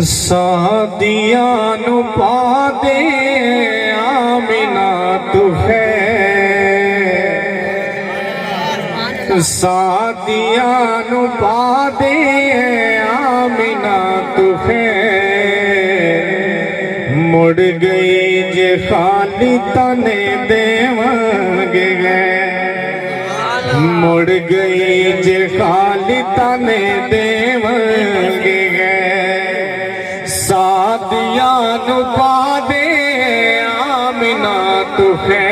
सादिया नु पा दे आमिना तू है, सादिया नु पा दे आमिना तू है। मुड़ गई जे खाली तने देवांगे गए, मुड़ गई जे खाली तने देवांगे गए। सादिया नु पा दे आमिना तू है,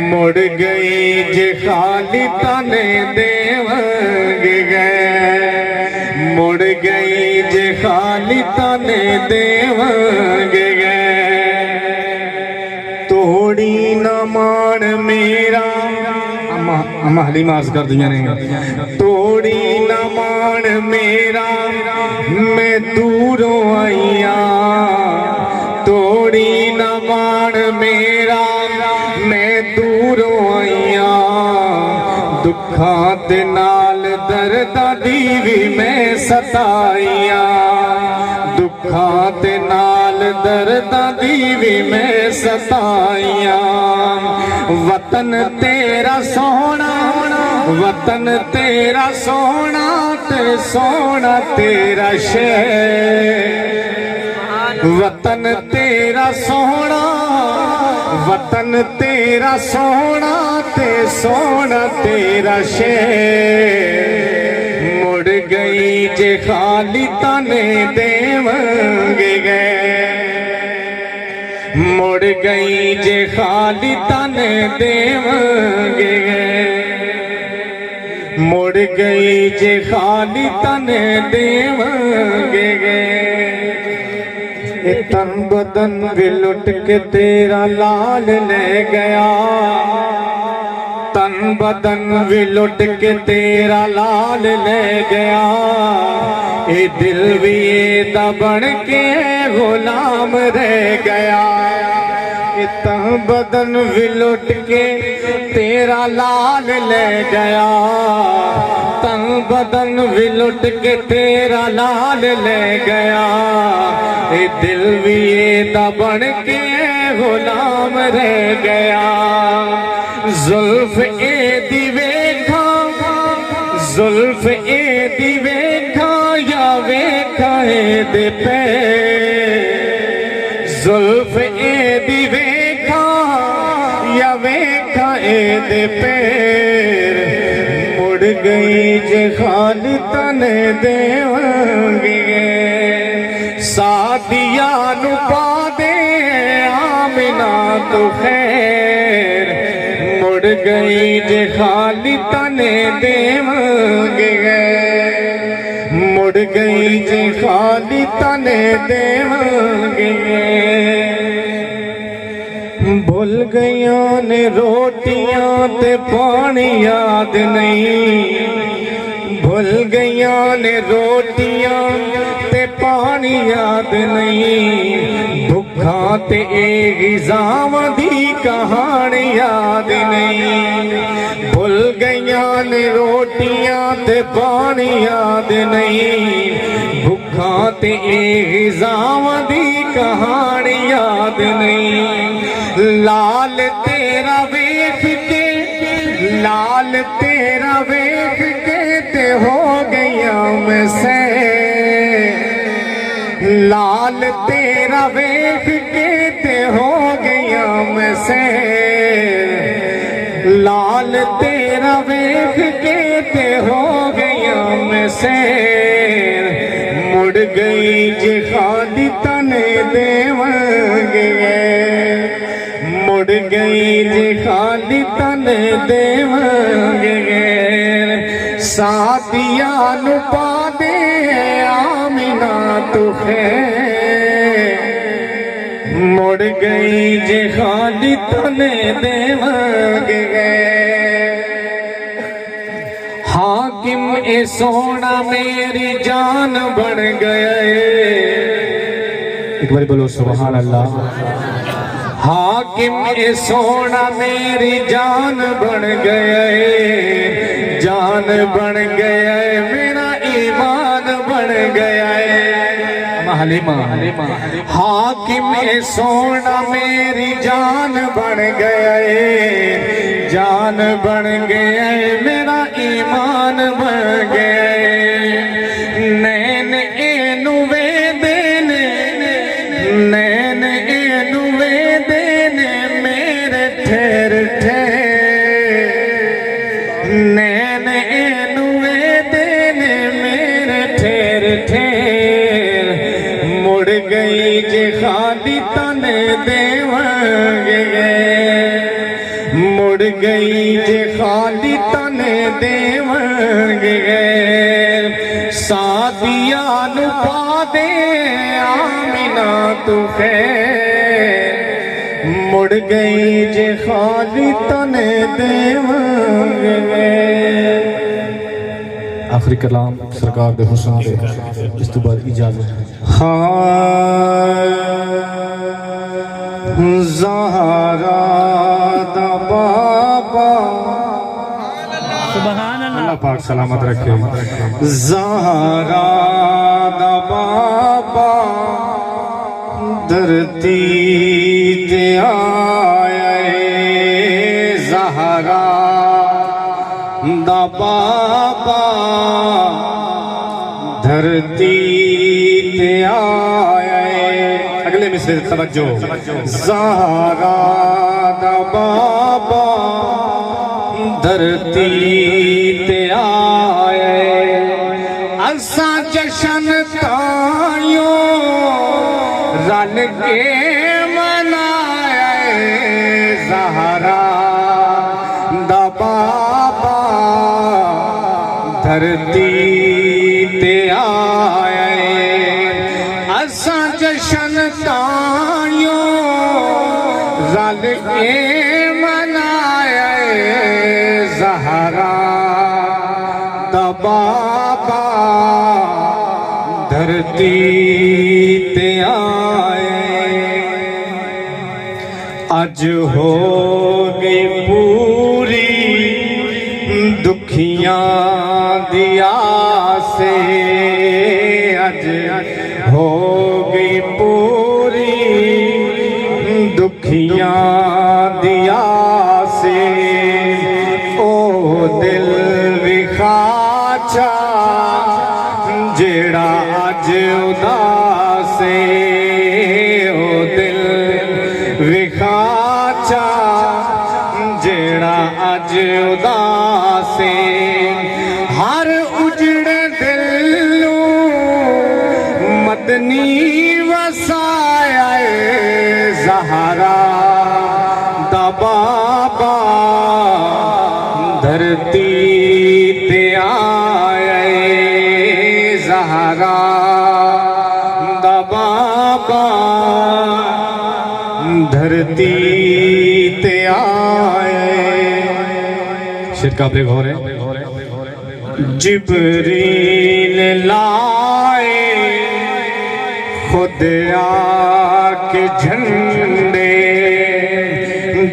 मुड़ गई जे खाली तने देवांगे गए, मुड़ गई जे खाली तने देवांगे गए। तोड़ी न मान मेरा अम्मा हलीमा अर्ज कर दिया ने, तोड़ी न मान मेरा मैं दूरों आईया, तोड़ी न मान मेरा मैं दूरों आईया। दुखा दे नाल दर्दा दी भी मैं सताईया, दुखा दे नाल दर्दा दी भी मैं सताईया। वतन तेरा सोना, वतन तेरा सोना ते सोना तेरा शहर, वतन तेरा सोना, वतन तेरा सोना ते सोना तेरा शहर। मुड़ गई जे खाली तने देवांगे गए, मुड़ गई जे खाली तने देवांगे गए, मुड़ गई जे खाली तने देवांगे गए। तन बदन भी लुट के तेरा लाल ले गया, तन बदन भी लुट के तेरा लाल ले गया। ये दिल भी ये दबन के गुलाम रह गया, ये तन बदन भी लुट के तेरा लाल ले गया, तन बदन भी लुट के तेरा लाल ले गया। ये दिल भी ये दबन के गुलाम रह गया। जुल्फ ए दी वेखा, जुल्फ ए दी वेखा या वेखा ए दे पे, जुल्फ ए दी वेखा या वेखा ए दे पैर। मुड़ गई जे खाली तने देवांगे, सादिया नु पा दे आमिना तू खैर। मुड़ गई जे खाली तने देवांगे, मुड़ गई जे खाली तने देवांगे। भूल गया ने रोटियां ते पानी याद नहीं, भूल गया ने रोटियां ते पानी याद नहीं। भुखा ते गिज़ावां दी कहानी याद नहीं, भूल गया ने रोटियां ते पानी याद नहीं। भुखा ते गिज़ावां दी कहानी याद नहीं। लाल तेरा वेख के, लाल तेरा वेख के ते हो गया मैं से, लाल तेरा वेख के ते हो गया मैं से, लाल तेरा वेख के ते हो गया मैं से। मुड़ गई जे खाली तने देवांगे, मुड़ गई जे खाली तने देवांगे। सादिया नु पा दे आमिना तू खैर। मुड़ गई जे खाली तने देवांगे। हाकिम ए सोना मेरी जान बन गए, एक बार बोलो सुभान अल्लाह। हाकिम ए सोना मेरी जान बन गए, जान बन गए मेरा ईमान बन बन गया है। हलीमा हाकिम सोना मेरी जान बन गया है, जान बन गया है, मेरा ईमान बन गया है। नैन एनु वे देने, नैन एनु वे देने मेरे ठहर ठहर, नैन एनु वे देने मेरे ठहर ठहर। मुड़ गई जे खाली तने देवांगे, मुड़ गई जे खाली तने देवांगे। सादिया नु पा दे आमिना तू खैर, मुड़ गई जे खाली तने देवांगे। आखिरी कलाम सरकार दे हुस्न दे, इस तो बाद इजाजत। हाँ ज़हरा दा बाबा, सुभान अल्लाह पाक सलामत रखे। ज़हरा दा बाबा धरती ते आया, ज़हरा दा बाबा धरती ते आया। अगले मिसरे तवज्जो। ज़हरा दा बाबा धरती ते आया, असा जशन तायो रल के मनाया। ज़हरा दा बाबा धरती ते आया, असा जशन तायो रल के मनाया। ज़हरा दा बाबा धरती ते आए। अज हो गई पूरी दुखियां दिया से, अज हो गई पूरी दुखियां दिया से। ओ दिल विखाचा जेड़ा अज उदास है, ओ दिल विखाचा जेड़ा अज उदास है। हर उजड़े दिल मदनी वसाया। ज़हरा दा बाबा धरती ते आया। ज़हरा दा बाबा धरती ते आया। शेर का ब्रेक हो रहे। जिब्रील लाए खुद आके झंडे,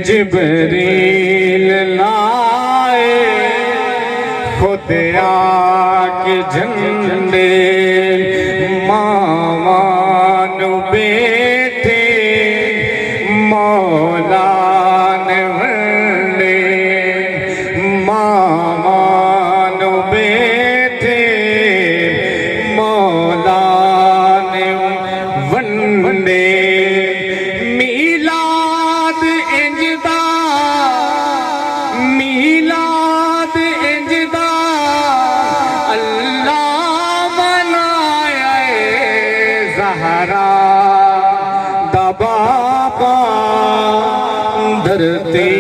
जिब्रील लाए खुद आके झंडे। मामान बेटे मौला ने वंडे, मामान बेटे मौला ने वंडे। मीलाद इंजदा, मीलाद इंजदा अल्लाह मनाया। ज़हरा दा बाबा धरती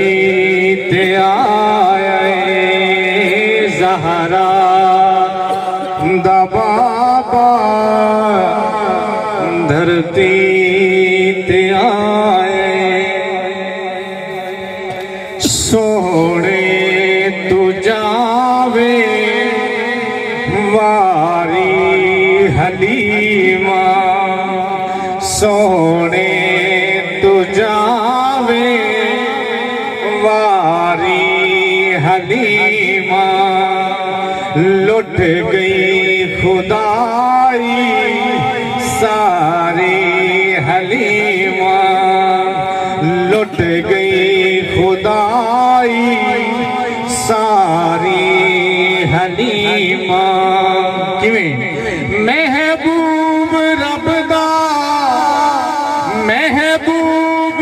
ते आया। ज़हरा दा बाबा धरती ते आए। सोने तू जावे वारी हलीमा, सोने तू जावे वारी हलीमा। लुट गई खुदा लुट गई खुदाई सारी हलीमा किवें महबूब रबदा महबूब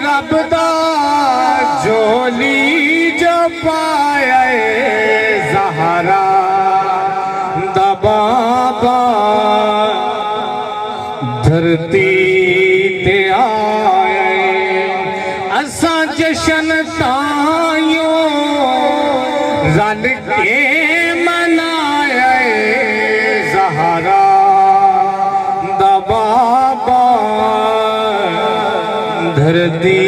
रबदा झोली जो पाया ज़हरा दबाबा धरती ते आए असा जशन तायो रल के मनाए ज़हरा दबाबा धरती